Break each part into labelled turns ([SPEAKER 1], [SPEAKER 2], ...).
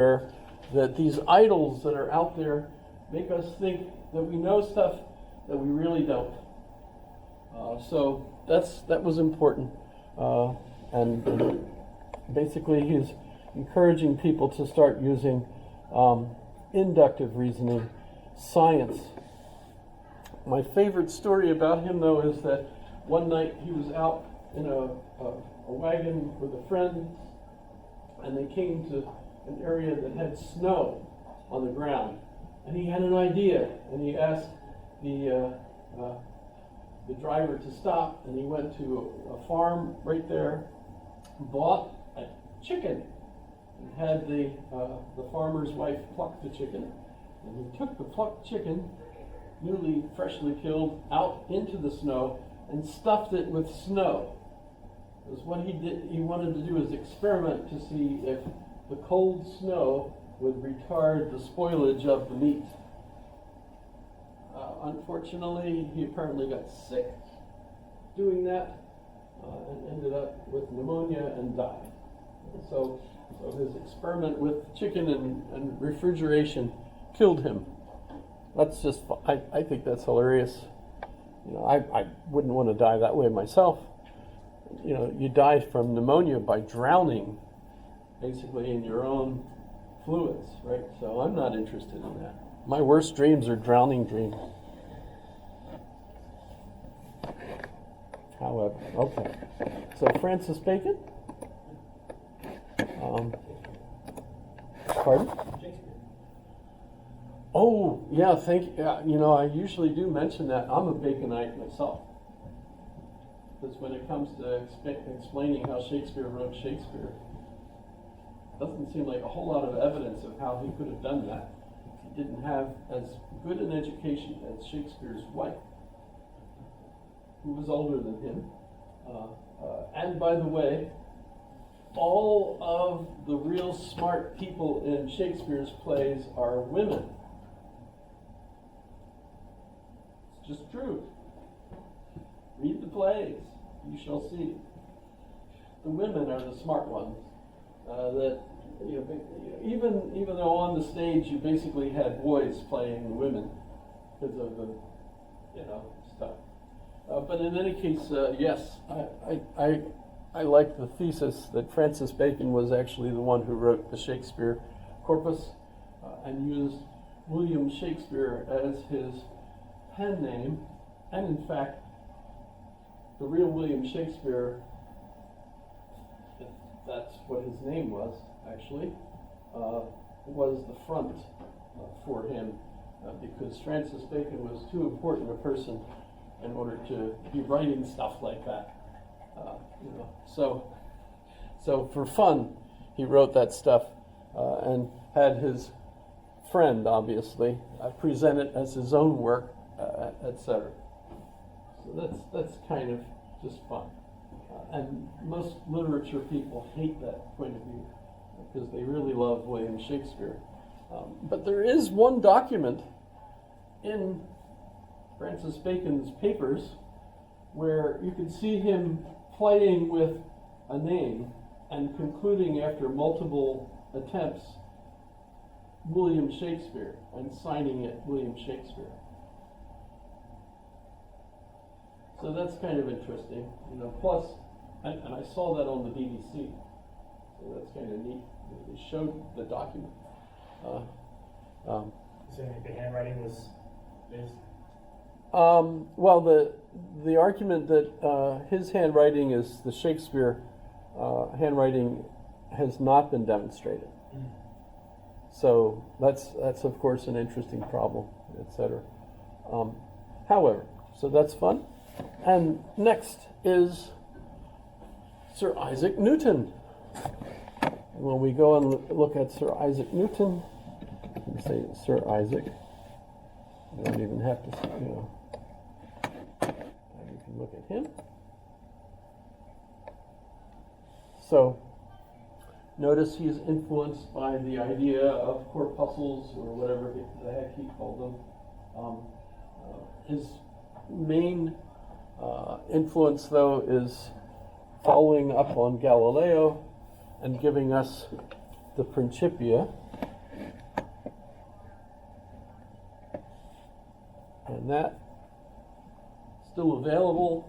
[SPEAKER 1] that these idols that are out there make us think that we know stuff that we really don't. So that was important, and basically he's encouraging people to start using inductive reasoning, science. My favorite story about him, though, is that one night he was out in a wagon with a friend, and they came to an area that had snow on the ground, and he had an idea, and he asked the driver to stop, and he went to a farm right there, bought a chicken, and had the farmer's wife pluck the chicken, and he took the plucked chicken, newly freshly killed, out into the snow and stuffed it with snow. Because what he did, he wanted to do is experiment to see if the cold snow would retard the spoilage of the meat. Unfortunately, he apparently got sick doing that and ended up with pneumonia and died. So his experiment with chicken and refrigeration killed him. That's just, I think that's hilarious. You know, I wouldn't want to die that way myself. You know, you die from pneumonia by drowning, basically, in your own fluids, right? So I'm not interested in that. My worst dreams are drowning dreams. However, okay. So Francis Bacon? Pardon? Oh, yeah, you know, I usually do mention that. I'm a Baconite myself. Because when it comes to explaining how Shakespeare wrote Shakespeare, it doesn't seem like a whole lot of evidence of how he could have done that. He didn't have as good an education as Shakespeare's wife, who was older than him. And by the way, all of the real smart people in Shakespeare's plays are women. It's just true. Read the plays, you shall see. The women are the smart ones. That even though on the stage you basically had boys playing the women because of the stuff. But in any case, yes, I like the thesis that Francis Bacon was actually the one who wrote the Shakespeare corpus and used William Shakespeare as his pen name, and in fact, the real William Shakespeare, if that's what his name was, actually, was the front for him because Francis Bacon was too important a person in order to be writing stuff like that. So for fun, he wrote that stuff and had his friend, obviously, present it as his own work, etc. So that's kind of just fun. And most literature people hate that point of view because they really love William Shakespeare. But there is one document in Francis Bacon's papers where you can see him playing with a name and concluding after multiple attempts William Shakespeare and signing it William Shakespeare. So that's kind of interesting, plus, and I saw that on the BBC, so that's kind of neat. They showed the document.
[SPEAKER 2] So the handwriting was his?
[SPEAKER 1] Well, the argument that his handwriting is the Shakespeare handwriting has not been demonstrated. So that's of course an interesting problem, etc. However, so that's fun. And next is Sir Isaac Newton. When we go and look at Sir Isaac Newton, we say Sir Isaac. You don't even have to, you can look at him. So, notice he's influenced by the idea of corpuscles, or whatever the heck he called them. His main influence, though, is following up on Galileo and giving us the Principia, And that still available.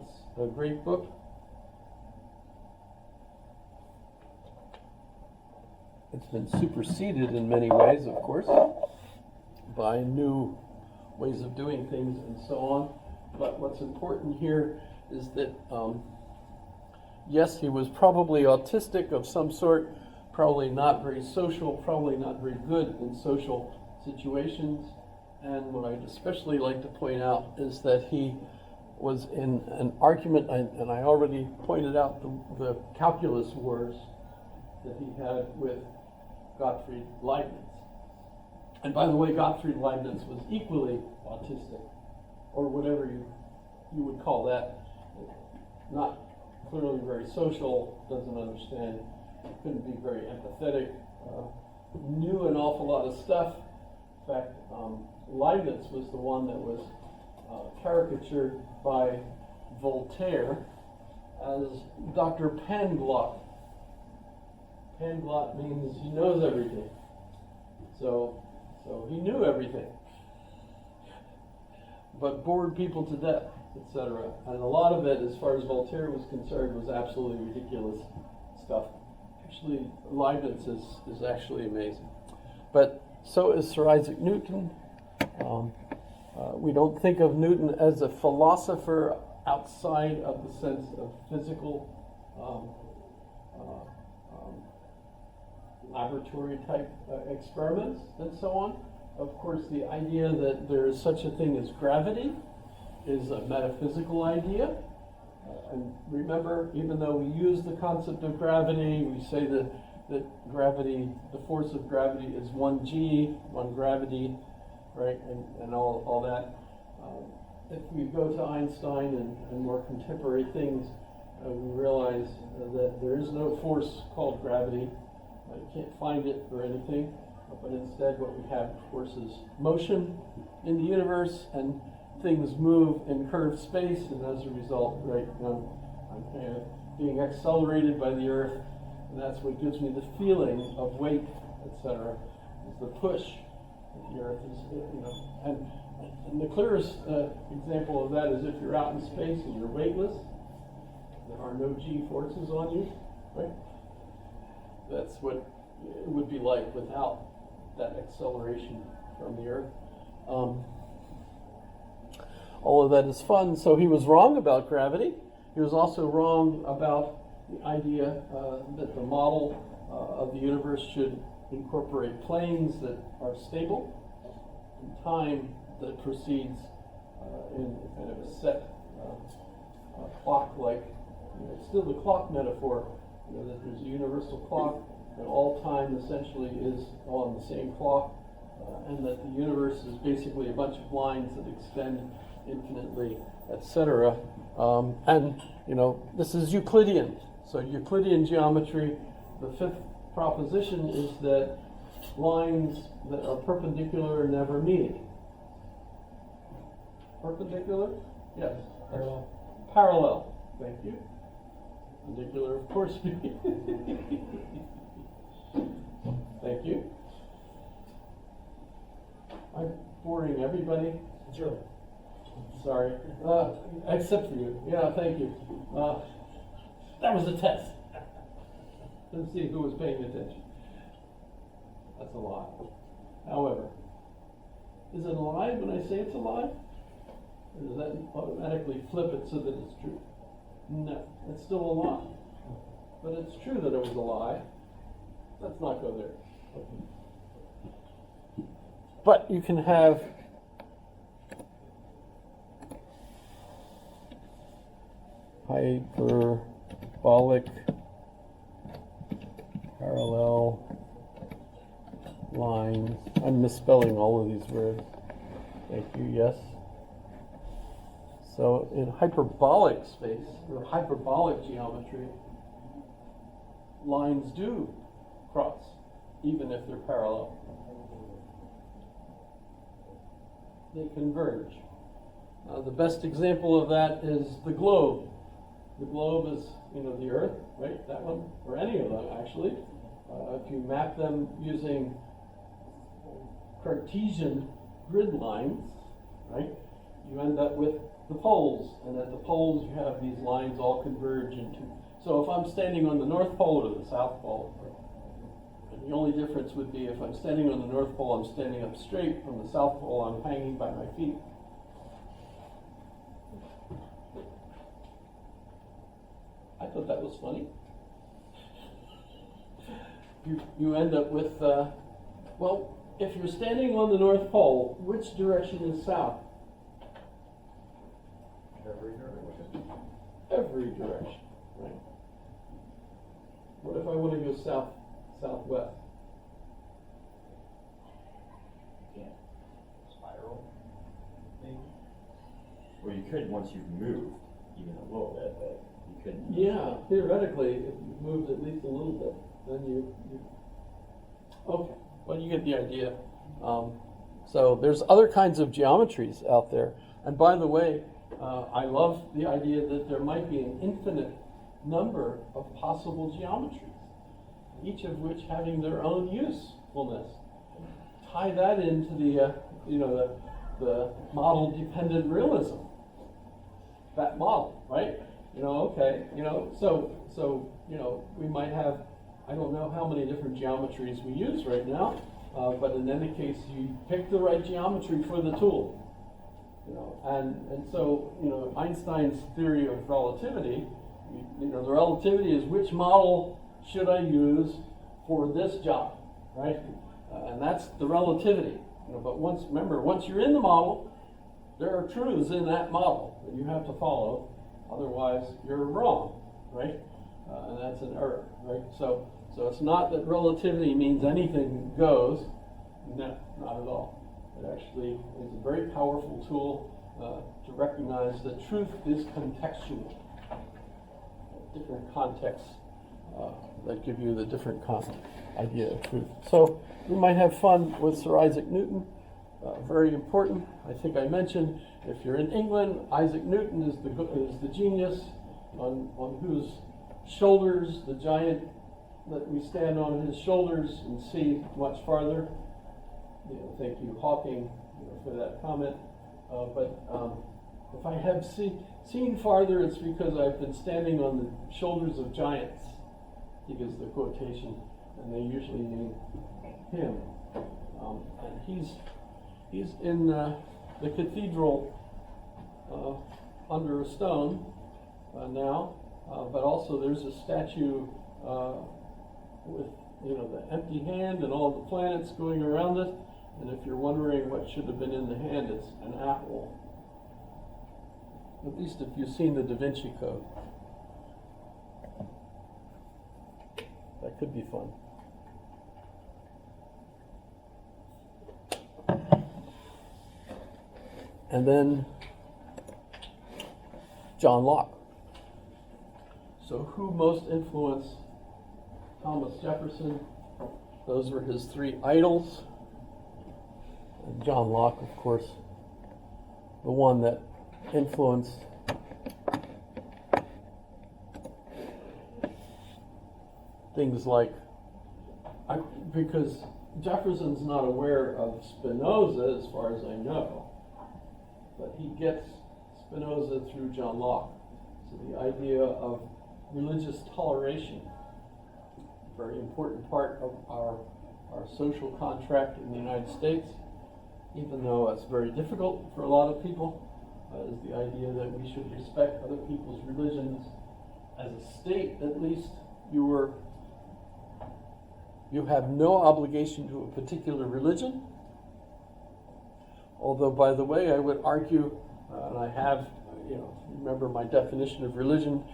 [SPEAKER 1] It's a great book. It's been superseded in many ways, of course, by new ways of doing things and so on. But what's important here is that, yes, he was probably autistic of some sort, probably not very social, probably not very good in social situations. And what I'd especially like to point out is that he was in an argument, and I already pointed out the calculus wars that he had with Gottfried Leibniz. And by the way, Gottfried Leibniz was equally autistic, or whatever you would call that. Not clearly very social, doesn't understand, couldn't be very empathetic, knew an awful lot of stuff. In fact, Leibniz was the one that was caricatured by Voltaire as Dr. Panglot. Panglot means he knows everything. So he knew everything, but bored people to death, etc. And a lot of it, as far as Voltaire was concerned, was absolutely ridiculous stuff. Actually, Leibniz is actually amazing. But so is Sir Isaac Newton. We don't think of Newton as a philosopher outside of the sense of physical laboratory type experiments and so on. Of course, the idea that there is such a thing as gravity is a metaphysical idea. And remember, even though we use the concept of gravity, we say that gravity, the force of gravity is 1g, one gravity, right, and all that. If we go to Einstein and more contemporary things, we realize that there is no force called gravity. You can't find it or anything, but instead what we have, of course, is motion in the universe, and things move in curved space, and as a result, right, I'm kind of being accelerated by the Earth, and that's what gives me the feeling of weight, etc. Is the push that the Earth is, and the clearest example of that is if you're out in space and you're weightless, there are no G forces on you, right? That's what it would be like without that acceleration from the Earth. All of that is fun. So he was wrong about gravity. He was also wrong about the idea that the model of the universe should incorporate planes that are stable in time that proceeds in kind of a set clock-like. It's still the clock metaphor, that there's a universal clock, and all time essentially is on the same clock, and that the universe is basically a bunch of lines that extend infinitely, etc. And this is Euclidean. So Euclidean geometry, the fifth proposition is that lines that are perpendicular never meet. Perpendicular? Yes.
[SPEAKER 2] Parallel.
[SPEAKER 1] Parallel. Thank you. Perpendicular, of course. Thank you. I'm boring everybody.
[SPEAKER 2] Sure.
[SPEAKER 1] Sorry. Except for you. Yeah, thank you. That was a test. Let's see who was paying attention. That's a lie. However, is it a lie when I say it's a lie? Or does that automatically flip it so that it's true? No, it's still a lie. But it's true that it was a lie. Let's not go there. Okay. But you can have hyperbolic parallel lines. I'm misspelling all of these words. Thank you, yes. So in hyperbolic space, or hyperbolic geometry, lines do cross, even if they're parallel. They converge. The best example of that is the globe. The globe is, the Earth, right? That one, or any of them, actually. If you map them using Cartesian grid lines, right? You end up with the poles, and at the poles you have these lines all converge into. So if I'm standing on the North Pole or the South Pole, and the only difference would be if I'm standing on the North Pole, I'm standing up straight. From the South Pole, I'm hanging by my feet. I thought that was funny. You end up with, well, if you're standing on the North Pole, which direction is south?
[SPEAKER 3] Every direction.
[SPEAKER 1] Every direction, right? What if I want to go south, southwest?
[SPEAKER 2] Can't spiral, maybe?
[SPEAKER 3] Well, you could once you've moved, even a little bit, but you couldn't.
[SPEAKER 1] Yeah, theoretically, if you moved at least a little bit, then you okay, well, you get the idea. So there's other kinds of geometries out there. And by the way, I love the idea that there might be an infinite number of possible geometries, each of which having their own usefulness. Tie that into the model-dependent realism. That model, right? So we might have, I don't know how many different geometries we use right now, but in any case, you pick the right geometry for the tool. And so Einstein's theory of relativity, the relativity is which model should I use for this job, right? And that's the relativity. But once you're in the model, there are truths in that model that you have to follow. Otherwise, you're wrong, right? And that's an error, right? So it's not that relativity means anything goes. No, not at all. It actually is a very powerful tool to recognize that truth is contextual. Different contexts that give you the different idea of truth. So we might have fun with Sir Isaac Newton. Very important. I think I mentioned, if you're in England, Isaac Newton is the genius on whose shoulders, the giant that we stand on his shoulders and see much farther. Thank you, Hawking, for that comment. But if I have seen farther, it's because I've been standing on the shoulders of giants, because the quotation, and they usually mean him. And he's in the cathedral under a stone now, but also there's a statue with the empty hand and all the planets going around it. And if you're wondering what should have been in the hand, it's an apple. At least if you've seen the Da Vinci Code. That could be fun. And then John Locke. So who most influenced Thomas Jefferson? Those were his three idols. And John Locke, of course, the one that influenced things like, because Jefferson's not aware of Spinoza as far as I know, but he gets Spinoza through John Locke. So the idea of religious toleration, a very important part of our social contract in the United States, even though it's very difficult for a lot of people, is the idea that we should respect other people's religions. As a state, at least, you have no obligation to a particular religion. Although, by the way, I would argue, and I have, remember my definition of religion,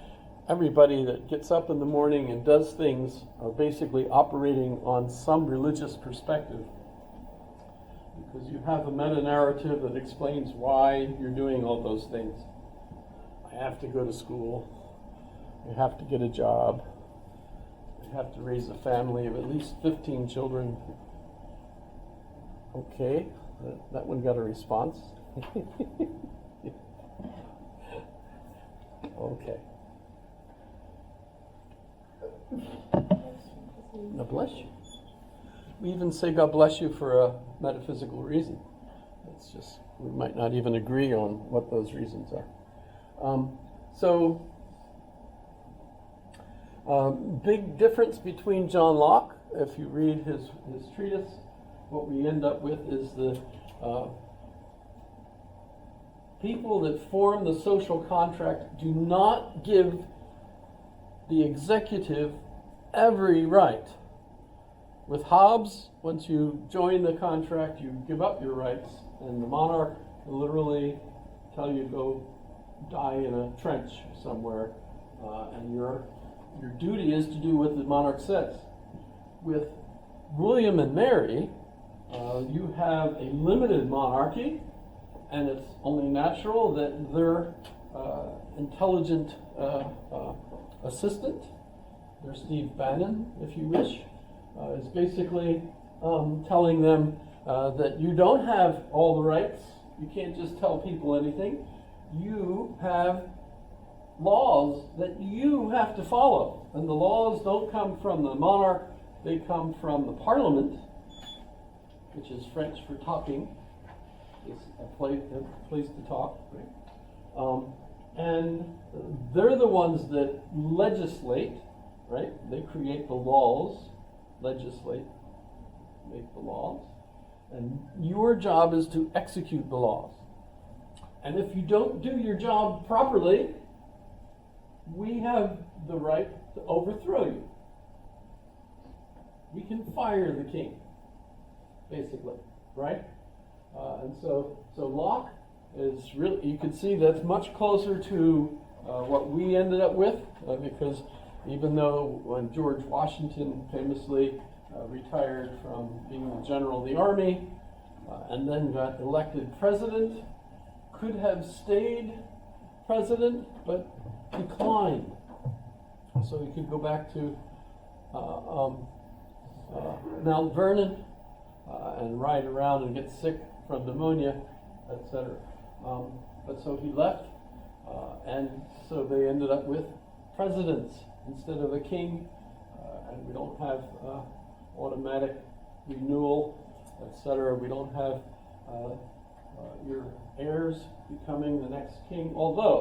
[SPEAKER 1] everybody that gets up in the morning and does things are basically operating on some religious perspective. Because you have a meta-narrative that explains why you're doing all those things. I have to go to school. I have to get a job. I have to raise a family of at least 15 children. Okay, that one got a response. Okay. God bless you. We even say God bless you for a metaphysical reason. It's just, we might not even agree on what those reasons are. Big difference between John Locke. If you read his treatise, what we end up with is the people that form the social contract do not give the executive every right. With Hobbes, once you join the contract, you give up your rights, and the monarch will literally tell you to go die in a trench somewhere, and your duty is to do what the monarch says. With William and Mary, you have a limited monarchy, and it's only natural that their intelligent assistant, their Steve Bannon, if you wish, is basically telling them that you don't have all the rights. You can't just tell people anything. You have laws that you have to follow. And the laws don't come from the monarch, they come from the parliament, which is French for talking. It's a place to talk, right? And they're the ones that legislate, right? They create the laws, legislate, make the laws, and your job is to execute the laws. And if you don't do your job properly, we have the right to overthrow you. We can fire the king, basically, right? And so Locke is really, you can see that's much closer to what we ended up with, because even though when George Washington famously retired from being the general of the army and then got elected president, could have stayed president but declined. So he could go back to Mount Vernon and ride around and get sick from pneumonia, etc. But so he left, and so they ended up with presidents instead of a king, and we don't have automatic renewal, etc. We don't have your heirs becoming the next king, although